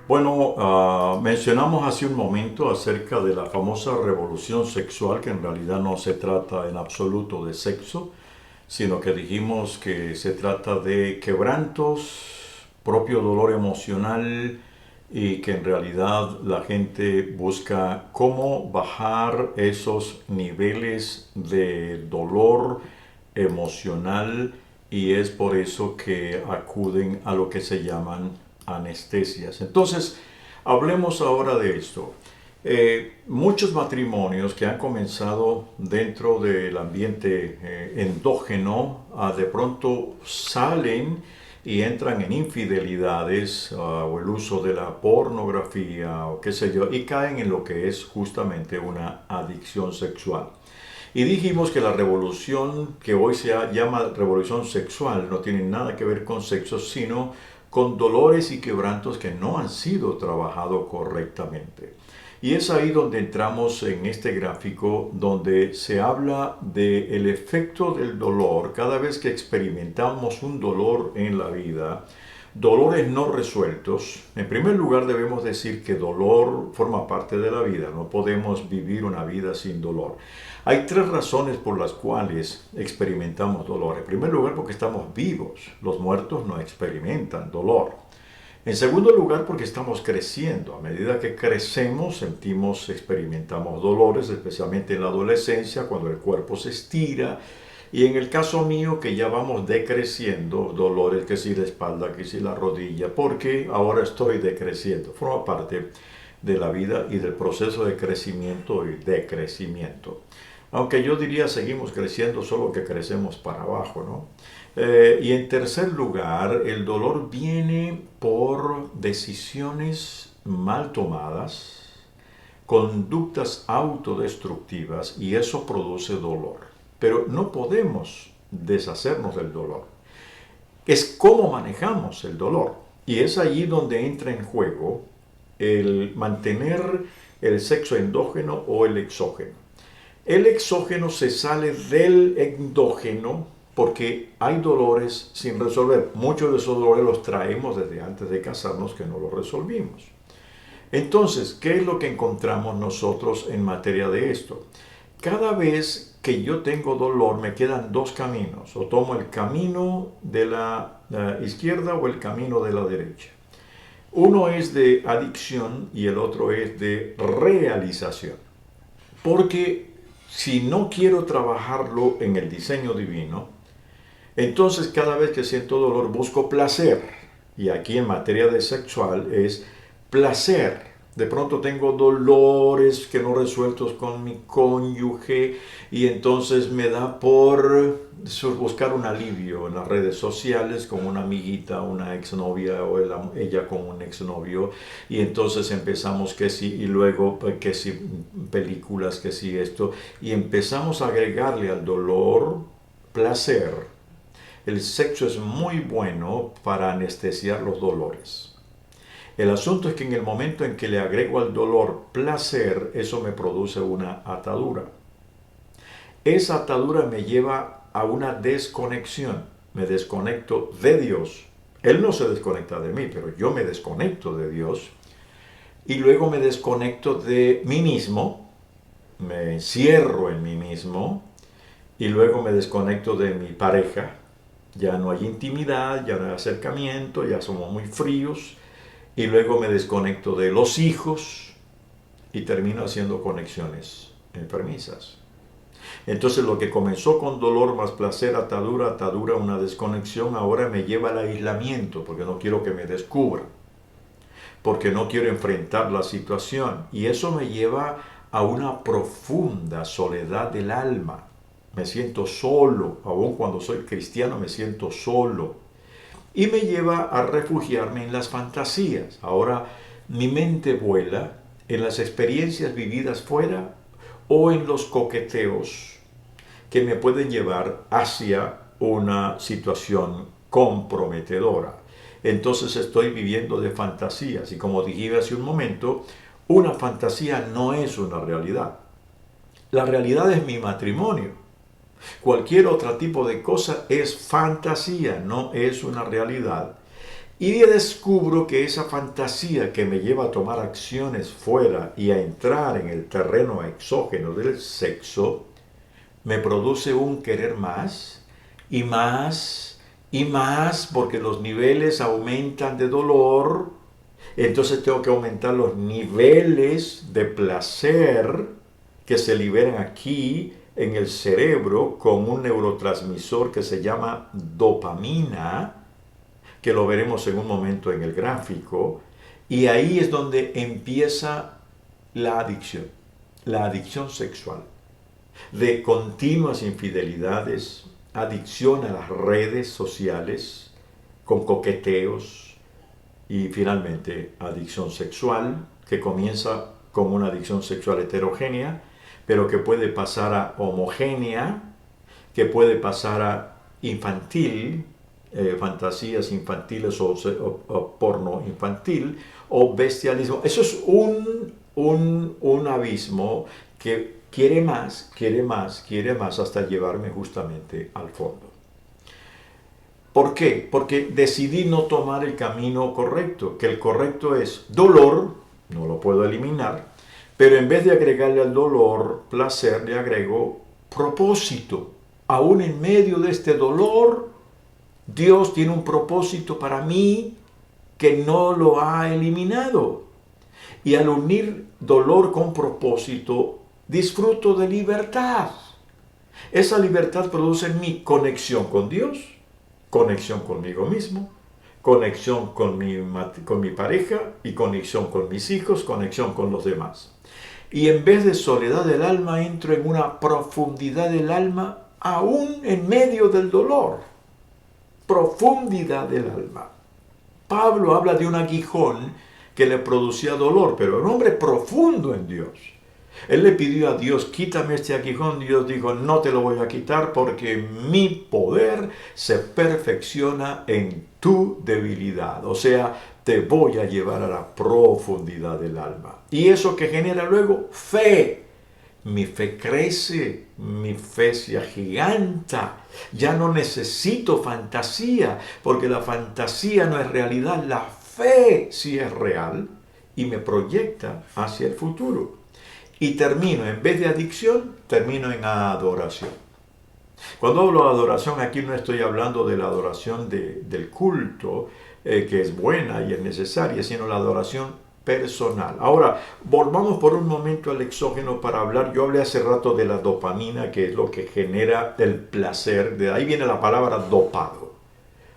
Bueno, mencionamos hace un momento acerca de la famosa revolución sexual, que en realidad no se trata en absoluto de sexo, sino que dijimos que se trata de quebrantos, propio dolor emocional y que en realidad la gente busca cómo bajar esos niveles de dolor emocional y es por eso que acuden a lo que se llaman anestesias. Entonces, hablemos ahora de esto. Muchos matrimonios que han comenzado dentro del ambiente endógeno, de pronto salen y entran en infidelidades o el uso de la pornografía o qué sé yo, y caen en lo que es justamente una adicción sexual. Y dijimos que la revolución que hoy se llama revolución sexual no tiene nada que ver con sexo, sino con dolores y quebrantos que no han sido trabajados correctamente. Y es ahí donde entramos en este gráfico donde se habla del efecto del dolor cada vez que experimentamos un dolor en la vida, dolores no resueltos. En primer lugar debemos decir que dolor forma parte de la vida, no podemos vivir una vida sin dolor. Hay tres razones por las cuales experimentamos dolor. En primer lugar porque estamos vivos, los muertos no experimentan dolor. En segundo lugar, porque estamos creciendo. A medida que crecemos, experimentamos dolores, especialmente en la adolescencia, cuando el cuerpo se estira. Y en el caso mío, que ya vamos decreciendo, dolores que si la espalda, que si la rodilla, porque ahora estoy decreciendo. Forma parte de la vida y del proceso de crecimiento y decrecimiento. Aunque yo diría seguimos creciendo, solo que crecemos para abajo, ¿no? Y en tercer lugar, el dolor viene por decisiones mal tomadas, conductas autodestructivas y eso produce dolor. Pero no podemos deshacernos del dolor. Es cómo manejamos el dolor. Y es allí donde entra en juego el mantener el sexo endógeno o el exógeno. El exógeno se sale del endógeno porque hay dolores sin resolver. Muchos de esos dolores los traemos desde antes de casarnos que no los resolvimos. Entonces, ¿qué es lo que encontramos nosotros en materia de esto? Cada vez que yo tengo dolor me quedan dos caminos. O tomo el camino de la izquierda o el camino de la derecha. Uno es de adicción y el otro es de realización. Porque si no quiero trabajarlo en el diseño divino, entonces cada vez que siento dolor busco placer. Y aquí en materia de sexual es placer. De pronto tengo dolores que no resueltos con mi cónyuge y entonces me da por buscar un alivio en las redes sociales con una amiguita, una exnovia o ella con un exnovio y entonces empezamos que sí y luego que sí películas, que sí esto y empezamos a agregarle al dolor placer. El sexo es muy bueno para anestesiar los dolores. El asunto es que en el momento en que le agrego al dolor placer, eso me produce una atadura. Esa atadura me lleva a una desconexión. Me desconecto de Dios. Él no se desconecta de mí, pero yo me desconecto de Dios. Y luego me desconecto de mí mismo. Me encierro en mí mismo. Y luego me desconecto de mi pareja. Ya no hay intimidad, ya no hay acercamiento, ya somos muy fríos. Y luego me desconecto de los hijos y termino haciendo conexiones enfermizas. Entonces lo que comenzó con dolor más placer, atadura, atadura, una desconexión, ahora me lleva al aislamiento porque no quiero que me descubran, porque no quiero enfrentar la situación. Y eso me lleva a una profunda soledad del alma. Me siento solo, aun cuando soy cristiano me siento solo. Y me lleva a refugiarme en las fantasías. Ahora mi mente vuela en las experiencias vividas fuera o en los coqueteos que me pueden llevar hacia una situación comprometedora. Entonces estoy viviendo de fantasías y como dije hace un momento, una fantasía no es una realidad. La realidad es mi matrimonio. Cualquier otro tipo de cosa es fantasía, no es una realidad. Y descubro que esa fantasía que me lleva a tomar acciones fuera y a entrar en el terreno exógeno del sexo, me produce un querer más y más y más, porque los niveles aumentan de dolor. Entonces tengo que aumentar los niveles de placer que se liberan aquí en el cerebro con un neurotransmisor que se llama dopamina, que lo veremos en un momento en el gráfico, y ahí es donde empieza la adicción sexual, de continuas infidelidades, adicción a las redes sociales, con coqueteos, y finalmente adicción sexual, que comienza como una adicción sexual heterogénea, pero que puede pasar a homogénea, que puede pasar a infantil, fantasías infantiles o porno infantil, o bestialismo. Eso es un abismo que quiere más, quiere más, quiere más, hasta llevarme justamente al fondo. ¿Por qué? Porque decidí no tomar el camino correcto, que el correcto es dolor, no lo puedo eliminar, pero en vez de agregarle al dolor placer, le agrego propósito. Aún en medio de este dolor, Dios tiene un propósito para mí que no lo ha eliminado. Y al unir dolor con propósito, disfruto de libertad. Esa libertad produce en mí conexión con Dios, conexión conmigo mismo, conexión con mi pareja y conexión con mis hijos, conexión con los demás. Y en vez de soledad del alma, entro en una profundidad del alma aún en medio del dolor. Profundidad del alma. Pablo habla de un aguijón que le producía dolor, pero era un hombre profundo en Dios. Él le pidió a Dios, quítame este aguijón. Dios dijo, no te lo voy a quitar porque mi poder se perfecciona en tu debilidad. O sea, te voy a llevar a la profundidad del alma. Y eso que genera luego fe. Mi fe crece, mi fe se agiganta. Ya no necesito fantasía, porque la fantasía no es realidad. La fe sí es real y me proyecta hacia el futuro. Y termino, en vez de adicción, termino en adoración. Cuando hablo de adoración, aquí no estoy hablando de la adoración del culto, que es buena y es necesaria, sino la adoración personal. Ahora, volvamos por un momento al exógeno para hablar. Yo hablé hace rato de la dopamina, que es lo que genera el placer. De ahí viene la palabra dopado.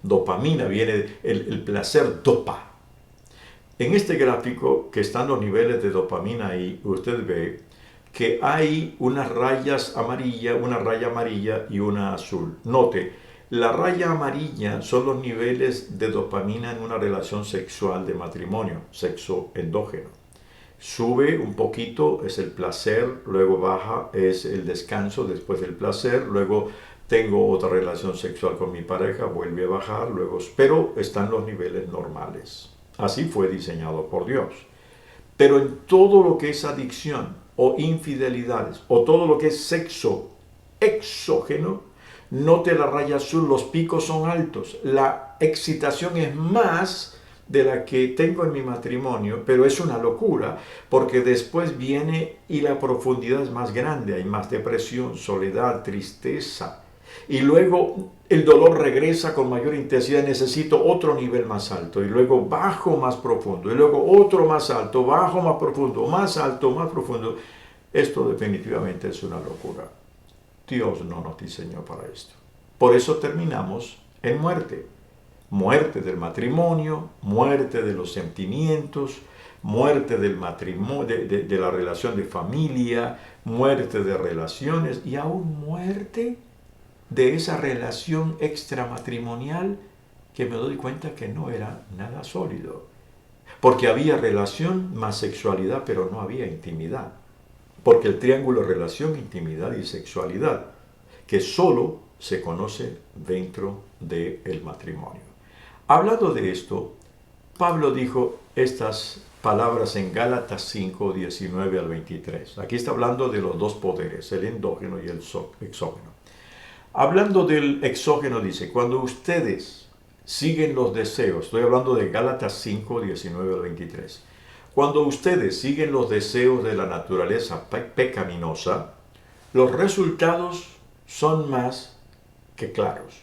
Dopamina viene el placer dopa. En este gráfico, que están los niveles de dopamina ahí, usted ve que hay unas rayas amarillas, una raya amarilla y una azul. Note, la raya amarilla son los niveles de dopamina en una relación sexual de matrimonio, sexo endógeno. Sube un poquito, es el placer, luego baja, es el descanso después del placer, luego tengo otra relación sexual con mi pareja, vuelve a bajar, luego, pero están los niveles normales. Así fue diseñado por Dios. Pero en todo lo que es adicción o infidelidades o todo lo que es sexo exógeno, note la raya azul, los picos son altos. La excitación es más de la que tengo en mi matrimonio, pero es una locura porque después viene y la profundidad es más grande. Hay más depresión, soledad, tristeza. Y luego el dolor regresa con mayor intensidad, necesito otro nivel más alto, y luego bajo más profundo, y luego otro más alto, bajo más profundo, más alto, más profundo. Esto definitivamente es una locura. Dios no nos diseñó para esto. Por eso terminamos en muerte. Muerte del matrimonio, muerte de los sentimientos, muerte del matrimonio, de la relación de familia, muerte de relaciones y aún muerte de esa relación extramatrimonial que me doy cuenta que no era nada sólido. Porque había relación más sexualidad, pero no había intimidad. Porque el triángulo es relación, intimidad y sexualidad, que solo se conoce dentro del matrimonio. Hablando de esto, Pablo dijo estas palabras en Gálatas 5, 19 al 23. Aquí está hablando de los dos poderes, el endógeno y el exógeno. Hablando del exógeno, dice, cuando ustedes siguen los deseos. Estoy hablando de Gálatas 5, 19 al 23. Cuando ustedes siguen los deseos de la naturaleza pecaminosa, los resultados son más que claros.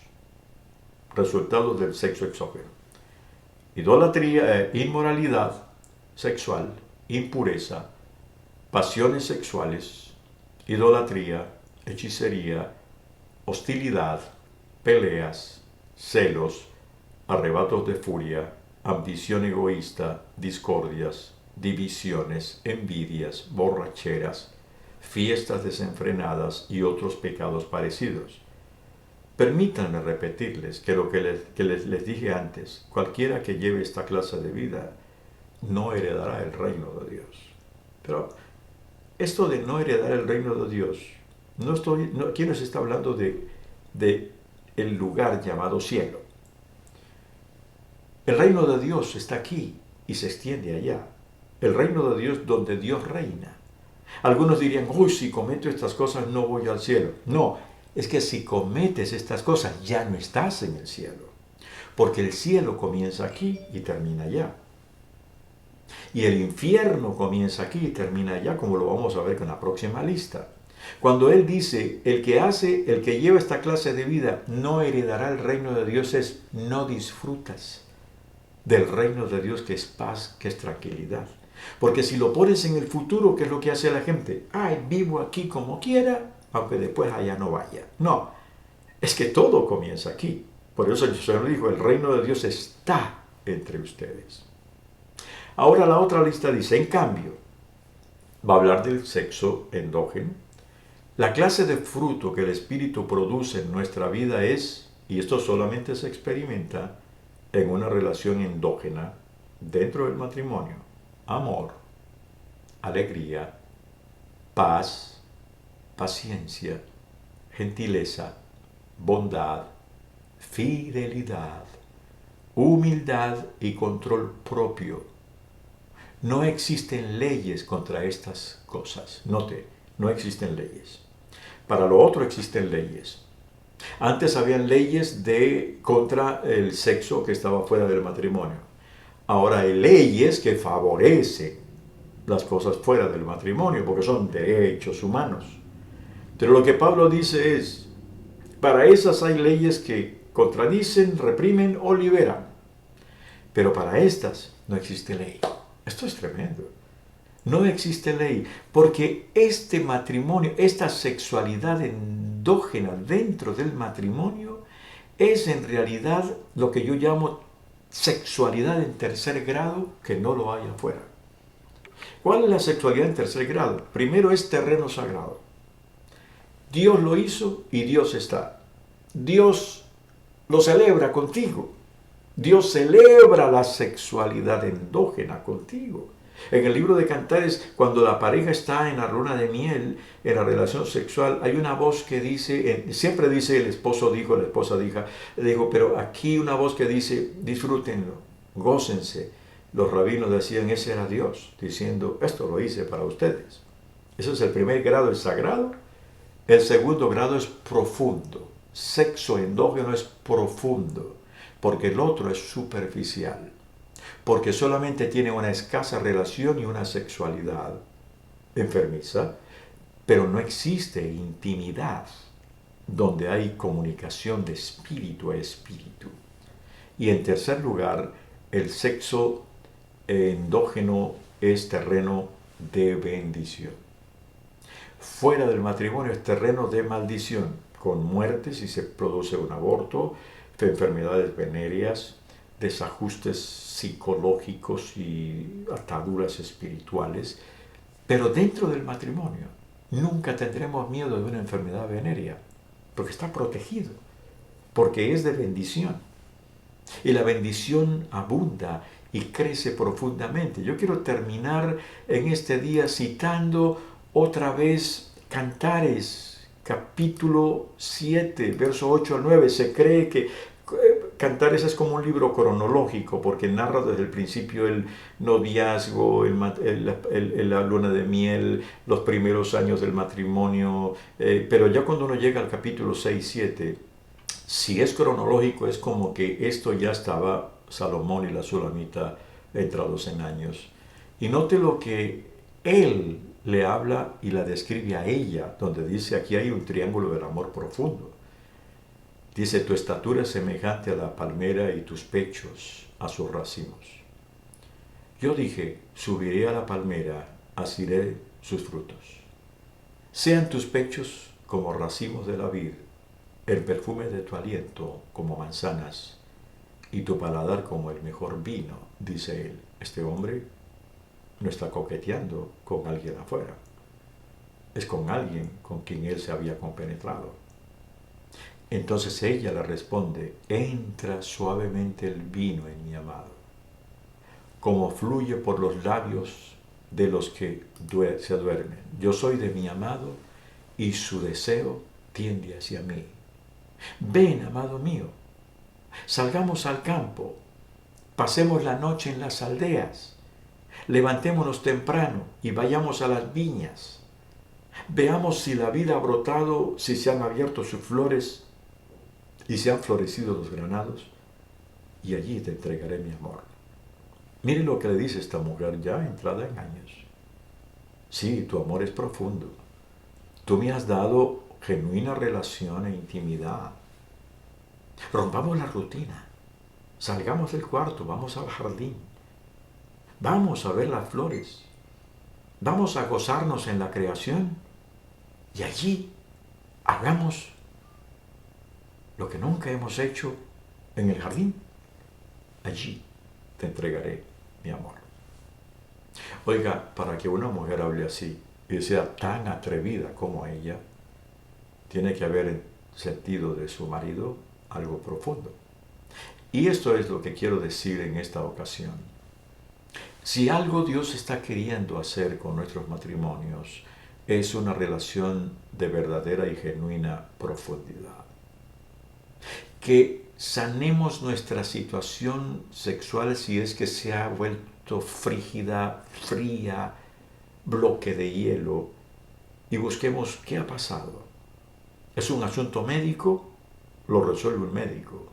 Resultados del sexo exógeno. Idolatría, inmoralidad sexual, impureza, pasiones sexuales, idolatría, hechicería, hostilidad, peleas, celos, arrebatos de furia, ambición egoísta, discordias, divisiones, envidias, borracheras, fiestas desenfrenadas y otros pecados parecidos. Permítanme repetirles que lo que les dije antes, cualquiera que lleve esta clase de vida no heredará el reino de Dios. Pero esto de no heredar el reino de Dios, aquí no se está hablando de el lugar llamado cielo. El reino de Dios está aquí y se extiende allá. El reino de Dios donde Dios reina. Algunos dirían, uy, si cometo estas cosas no voy al cielo. No, es que si cometes estas cosas ya no estás en el cielo. Porque el cielo comienza aquí y termina allá. Y el infierno comienza aquí y termina allá, como lo vamos a ver con la próxima lista. Cuando él dice, el que lleva esta clase de vida no heredará el reino de Dios, es no disfrutas del reino de Dios, que es paz, que es tranquilidad. Porque si lo pones en el futuro, ¿qué es lo que hace la gente? Ay, vivo aquí como quiera, aunque después allá no vaya. No, es que todo comienza aquí. Por eso el Señor dijo, el reino de Dios está entre ustedes. Ahora la otra lista dice, en cambio, va a hablar del sexo endógeno. La clase de fruto que el Espíritu produce en nuestra vida es, y esto solamente se experimenta en una relación endógena dentro del matrimonio, amor, alegría, paz, paciencia, gentileza, bondad, fidelidad, humildad y control propio. No existen leyes contra estas cosas. Note, no existen leyes. Para lo otro existen leyes. Antes habían leyes contra el sexo que estaba fuera del matrimonio. Ahora hay leyes que favorecen las cosas fuera del matrimonio, porque son derechos humanos. Pero lo que Pablo dice es, para esas hay leyes que contradicen, reprimen o liberan. Pero para estas no existe ley. Esto es tremendo. No existe ley, porque este matrimonio, esta sexualidad endógena dentro del matrimonio, es en realidad lo que yo llamo sexualidad en tercer grado, que no lo hay afuera. ¿Cuál es la sexualidad en tercer grado? Primero es terreno sagrado. Dios lo hizo y Dios está. Dios lo celebra contigo. Dios celebra la sexualidad endógena contigo. En el libro de Cantares, cuando la pareja está en la luna de miel, en la relación sexual, hay una voz que dice, siempre dice el esposo dijo, la esposa dijo, pero aquí una voz que dice, disfrútenlo, gócense. Los rabinos decían, ese era Dios, diciendo, esto lo hice para ustedes. Ese es el primer grado, el sagrado. El segundo grado es profundo. Sexo endógeno es profundo, porque el otro es superficial. Porque solamente tiene una escasa relación y una sexualidad enfermiza, pero no existe intimidad donde hay comunicación de espíritu a espíritu. Y en tercer lugar, el sexo endógeno es terreno de bendición. Fuera del matrimonio es terreno de maldición, con muerte si se produce un aborto, enfermedades venéreas, desajustes psicológicos y ataduras espirituales. Pero dentro del matrimonio nunca tendremos miedo de una enfermedad venérea, porque está protegido, porque es de bendición. Y la bendición abunda y crece profundamente. Yo quiero terminar en este día citando otra vez Cantares, capítulo 7, verso 8 al 9. Se cree que Cantares es como un libro cronológico, porque narra desde el principio el noviazgo, la luna de miel, los primeros años del matrimonio, pero ya cuando uno llega al capítulo 6, 7, Si es cronológico, es como que esto ya estaba Salomón y la Sulamita entrados en años. Y note lo que él le habla y la describe a ella, donde dice aquí hay un triángulo del amor profundo. Dice, tu estatura es semejante a la palmera y tus pechos a sus racimos. Yo dije, subiré a la palmera, asiré sus frutos. Sean tus pechos como racimos de la vid, el perfume de tu aliento como manzanas, y tu paladar como el mejor vino, dice él. Este hombre no está coqueteando con alguien afuera, es con alguien con quien él se había compenetrado. Entonces ella le responde, entra suavemente el vino en mi amado, como fluye por los labios de los que se duermen. Yo soy de mi amado y su deseo tiende hacia mí. Ven, amado mío, salgamos al campo, pasemos la noche en las aldeas, levantémonos temprano y vayamos a las viñas. Veamos si la vida ha brotado, si se han abierto sus flores y se han florecido los granados, y allí te entregaré mi amor. Mire lo que le dice esta mujer ya entrada en años. Sí, tu amor es profundo. Tú me has dado genuina relación e intimidad. Rompamos la rutina. Salgamos del cuarto, vamos al jardín. Vamos a ver las flores. Vamos a gozarnos en la creación. Y allí hagamos lo que nunca hemos hecho en el jardín. Allí te entregaré mi amor. Oiga, para que una mujer hable así y sea tan atrevida como ella, tiene que haber sentido de su marido algo profundo. Y esto es lo que quiero decir en esta ocasión. Si algo Dios está queriendo hacer con nuestros matrimonios, es una relación de verdadera y genuina profundidad. Que sanemos nuestra situación sexual si es que se ha vuelto frígida, fría, bloque de hielo, y busquemos qué ha pasado. ¿Es un asunto médico? Lo resuelve un médico.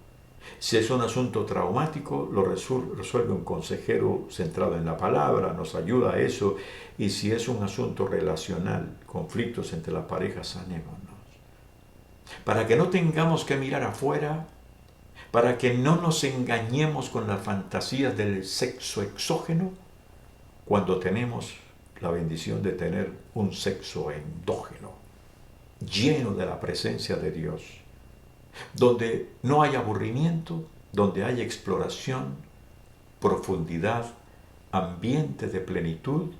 Si es un asunto traumático, lo resuelve un consejero centrado en la palabra, nos ayuda a eso. Y si es un asunto relacional, conflictos entre la pareja, sanémonos. Para que no tengamos que mirar afuera, para que no nos engañemos con las fantasías del sexo exógeno, cuando tenemos la bendición de tener un sexo endógeno, lleno de la presencia de Dios, donde no hay aburrimiento, donde hay exploración, profundidad, ambiente de plenitud,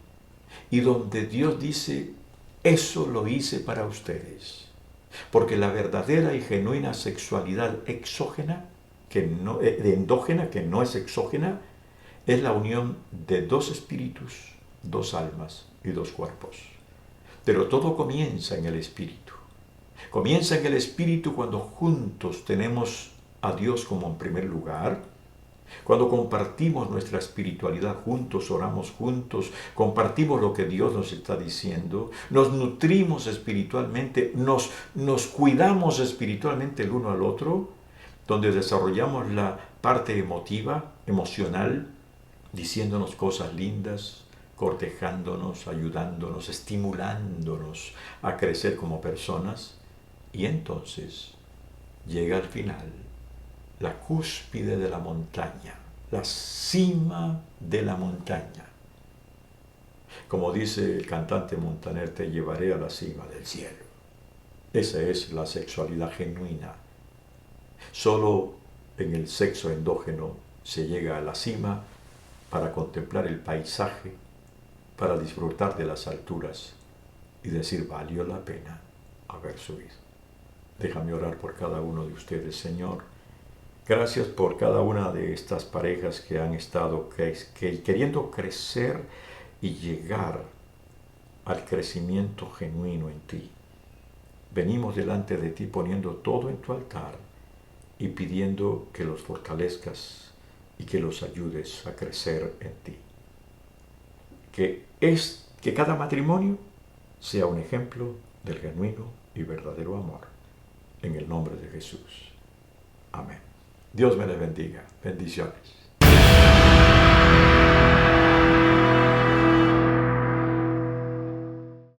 y donde Dios dice, eso lo hice para ustedes. Porque la verdadera y genuina sexualidad exógena, endógena, que no es exógena, es la unión de dos espíritus, dos almas y dos cuerpos. Pero todo comienza en el espíritu. Comienza en el espíritu cuando juntos tenemos a Dios como en primer lugar, cuando compartimos nuestra espiritualidad juntos, oramos juntos, compartimos lo que Dios nos está diciendo, nos nutrimos espiritualmente, nos cuidamos espiritualmente el uno al otro, donde desarrollamos la parte emotiva, emocional, diciéndonos cosas lindas, cortejándonos, ayudándonos, estimulándonos a crecer como personas. Y entonces llega al final la cúspide de la montaña, la cima de la montaña. Como dice el cantante Montaner, te llevaré a la cima del cielo. Esa es la sexualidad genuina. Solo en el sexo endógeno se llega a la cima para contemplar el paisaje, para disfrutar de las alturas y decir, valió la pena haber subido. Déjame orar por cada uno de ustedes, Señor. Gracias por cada una de estas parejas que han estado queriendo crecer y llegar al crecimiento genuino en ti. Venimos delante de ti poniendo todo en tu altar y pidiendo que los fortalezcas y que los ayudes a crecer en ti. Que cada matrimonio sea un ejemplo del genuino y verdadero amor. En el nombre de Jesús. Amén. Dios me les bendiga. Bendiciones.